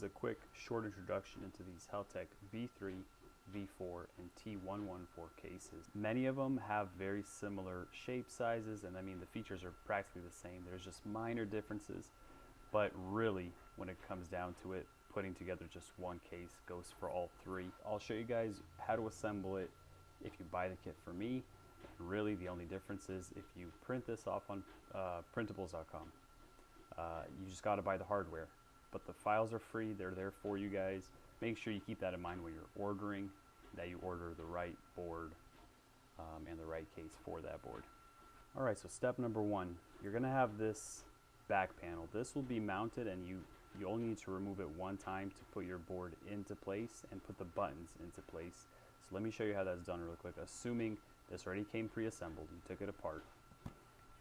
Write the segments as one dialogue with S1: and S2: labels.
S1: is a quick, short introduction into these Heltec V3, V4, and T114 cases. Many of them have very similar shape sizes, and I mean the features are practically the same. There's just minor differences, but really when it comes down to it, putting together just one case goes for all three. I'll show you guys how to assemble it if you buy the kit from me. And really the only difference is if you print this off on Printables.com. You just got to buy the hardware, but the files are free. They're there for you guys. Make sure you keep that in mind when you're ordering, that you order the right board and the right case for that board. All right, so step number one, you're gonna have this back panel. This will be mounted, and you only need to remove it one time to put your board into place and put the buttons into place. So let me show you how that's done real quick. Assuming this already came pre-assembled, you took it apart.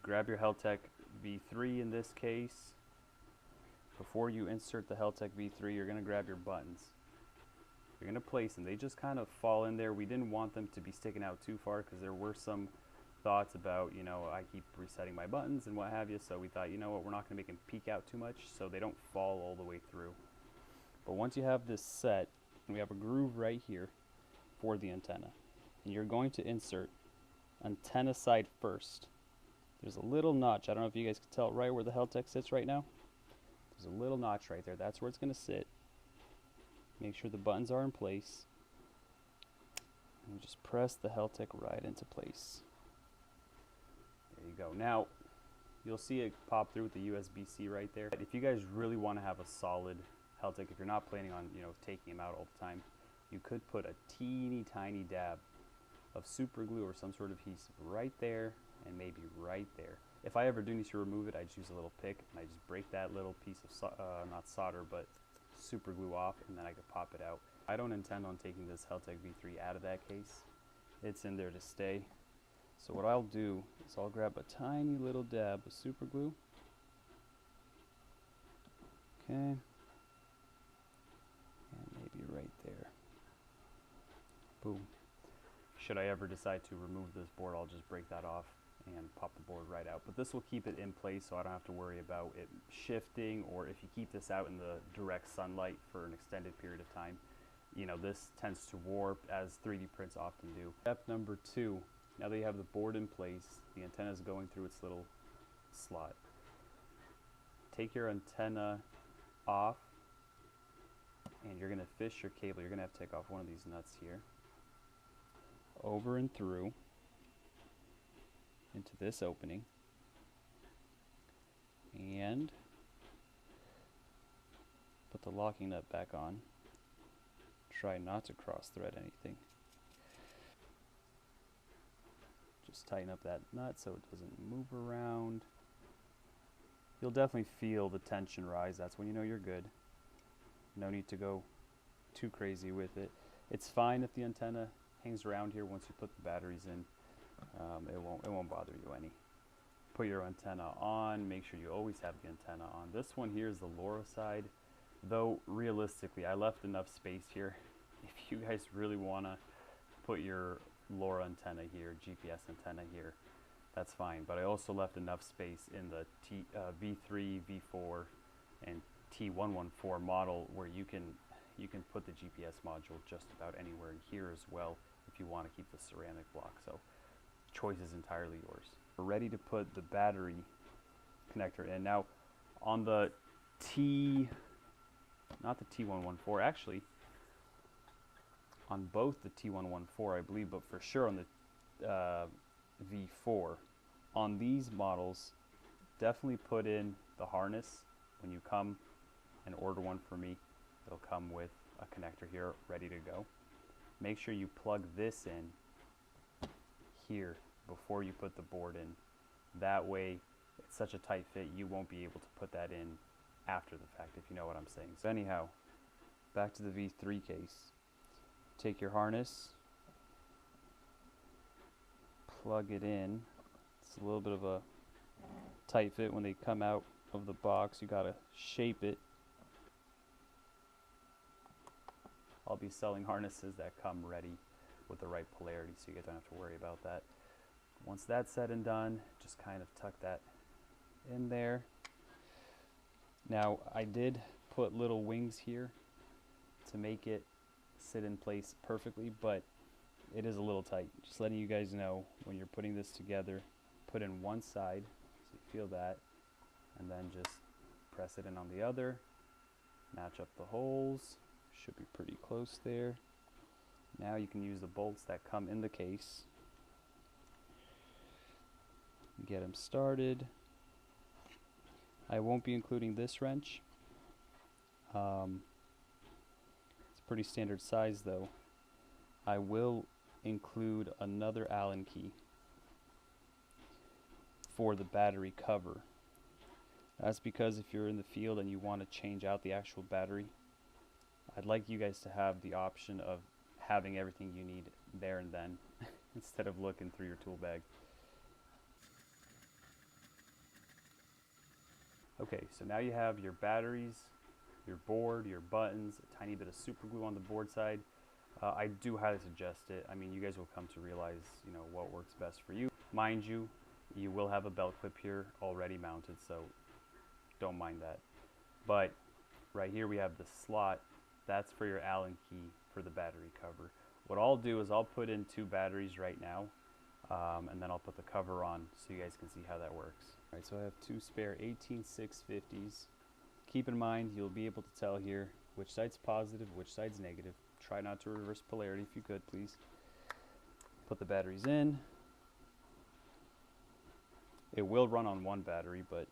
S1: Grab your Heltec V3 in this case. Before you insert the Heltec V3, you're gonna grab your buttons. You're gonna place them. They just kind of fall in there. We didn't want them to be sticking out too far because there were some thoughts about, you know, I keep resetting my buttons and what have you, so we thought, you know what, we're not gonna make them peek out too much so they don't fall all the way through. But once you have this set, we have a groove right here for the antenna, and you're going to insert antenna side first. There's a little notch. I don't know if you guys can tell right where the Heltec sits right now. There's a little notch right there. That's where it's going to sit. Make sure the buttons are in place. And you just press the Heltec right into place. There you go. Now, you'll see it pop through with the USB-C right there. If you guys really want to have a solid Heltec, if you're not planning on, you know, taking them out all the time, you could put a teeny tiny dab of super glue or some sort of adhesive right there and maybe right there. If I ever do need to remove it, I just use a little pick and I just break that little piece of not solder but super glue off, and then I could pop it out. I don't intend on taking this Heltec V3 out of that case. It's in there to stay. So what I'll do is I'll grab a tiny little dab of super glue. Okay. And maybe right there. Boom. Should I ever decide to remove this board, I'll just break that off and pop the board right out. But this will keep it in place so I don't have to worry about it shifting, or if you keep this out in the direct sunlight for an extended period of time, you know, this tends to warp, as 3D prints often do. Step number two, now that you have the board in place, the antenna is going through its little slot. Take your antenna off and you're going to fish your cable. You're going to have to take off one of these nuts here, over and through into this opening, and put the locking nut back on. Try not to cross thread anything. Just tighten up that nut so it doesn't move around. You'll definitely feel the tension rise. That's when you know you're good. No need to go too crazy with it. It's fine if the antenna hangs around here once you put the batteries in. It won't bother you any. Put your antenna on. Make sure you always have the antenna on. This one here is the LoRa side, though realistically I left enough space here. If you guys really want to put your LoRa antenna here, GPS antenna here, that's fine, but I also left enough space in the V3, V4, and T114 model where you can put the GPS module just about anywhere in here as well if you want to keep the ceramic block. So choice is entirely yours. We're ready to put the battery connector in. Now on the not the T114, actually on both the T114 I believe, but for sure on the V4, on these models, definitely put in the harness. When you come and order one for me, it'll come with a connector here ready to go. Make sure you plug this in here before you put the board in. That way, it's such a tight fit, you won't be able to put that in after the fact, if you know what I'm saying. So anyhow, back to the V3 case. Take your harness, plug it in. It's a little bit of a tight fit when they come out of the box. You gotta shape it. I'll be selling harnesses that come ready with the right polarity, so you guys don't have to worry about that. Once that's said and done, just kind of tuck that in there. Now I did put little wings here to make it sit in place perfectly, but it is a little tight. Just letting you guys know, when you're putting this together, put in one side, so you feel that, and then just press it in on the other, match up the holes, should be pretty close there. Now you can use the bolts that come in the case. Get them started. I won't be including this wrench. It's a pretty standard size though. I will include another Allen key for the battery cover. That's because if you're in the field and you want to change out the actual battery, I'd like you guys to have the option of having everything you need there and then instead of looking through your tool bag. Okay, so now you have your batteries, your board, your buttons, a tiny bit of super glue on the board side. I do highly suggest it. I mean, you guys will come to realize, you know, what works best for you. Mind you, you will have a belt clip here already mounted, so don't mind that. But right here we have the slot. That's for your Allen key for the battery cover. What I'll do is I'll put in 2 batteries right now, and then I'll put the cover on so you guys can see how that works. All right, so I have 2 spare 18650s. Keep in mind, you'll be able to tell here which side's positive, which side's negative. Try not to reverse polarity if you could, please. Put the batteries in. It will run on one battery, but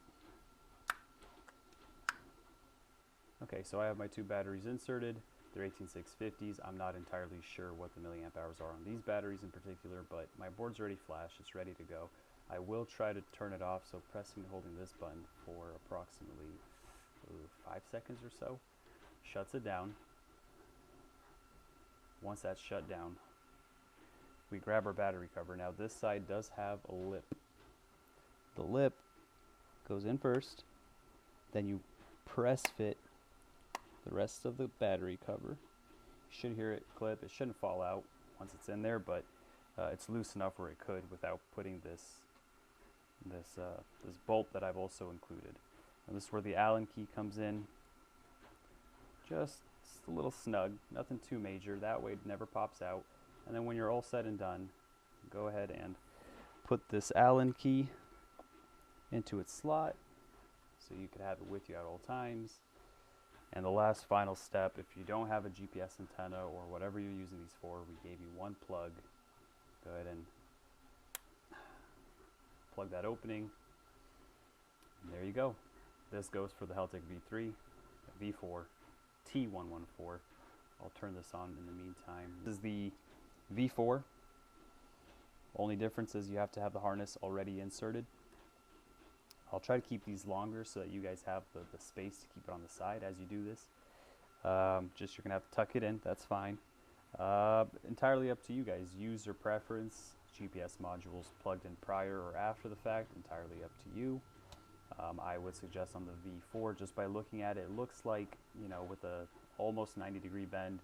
S1: okay, so I have my 2 batteries inserted. They're 18650s. I'm not entirely sure what the milliamp hours are on these batteries in particular, but my board's already flashed. It's ready to go. I will try to turn it off, so pressing and holding this button for approximately 5 seconds or so shuts it down. Once that's shut down, we grab our battery cover. Now this side does have a lip. The lip goes in first, then you press fit the rest of the battery cover. You should hear it clip. It shouldn't fall out once it's in there, but it's loose enough where it could without putting this bolt that I've also included. And this is where the Allen key comes in. Just a little snug, nothing too major. That way it never pops out. And then when you're all said and done, go ahead and put this Allen key into its slot so you could have it with you at all times. And the last final step, if you don't have a GPS antenna or whatever you're using these for, we gave you 1 plug. Go ahead and plug that opening. And there you go. This goes for the Heltec V3, V4, T114. I'll turn this on in the meantime. This is the V4. Only difference is you have to have the harness already inserted. I'll try to keep these longer so that you guys have the space to keep it on the side as you do this. Just you're going to have to tuck it in. That's fine. Entirely up to you guys. User preference. GPS modules plugged in prior or after the fact. Entirely up to you. I would suggest on the V4, just by looking at it, it looks like, you know, with a almost 90-degree bend,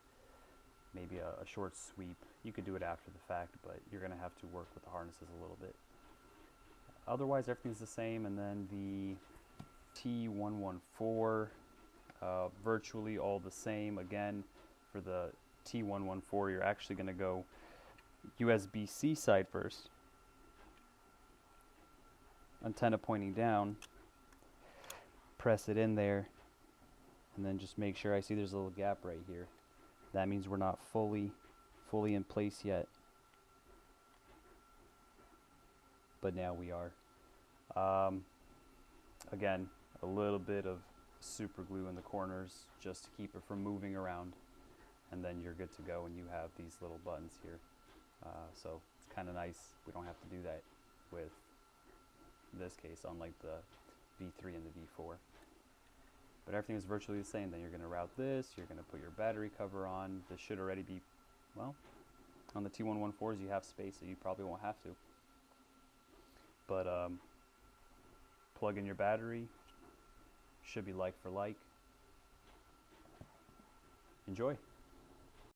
S1: maybe a short sweep. You could do it after the fact, but you're going to have to work with the harnesses a little bit. Otherwise, everything's the same. And then the T114, virtually all the same. Again, for the T114, you're actually going to go USB-C side first. Antenna pointing down. Press it in there. And then just make sure, I see there's a little gap right here. That means we're not fully in place yet. But now we are. Again, a little bit of super glue in the corners just to keep it from moving around, and then you're good to go, and you have these little buttons here. So it's kind of nice. We don't have to do that with this case, unlike the V3 and the V4. But everything is virtually the same. Then you're going to route this, you're going to put your battery cover on. This should already be, well, on the T114s you have space, so you probably won't have to. But plug in your battery, should be like for like. Enjoy.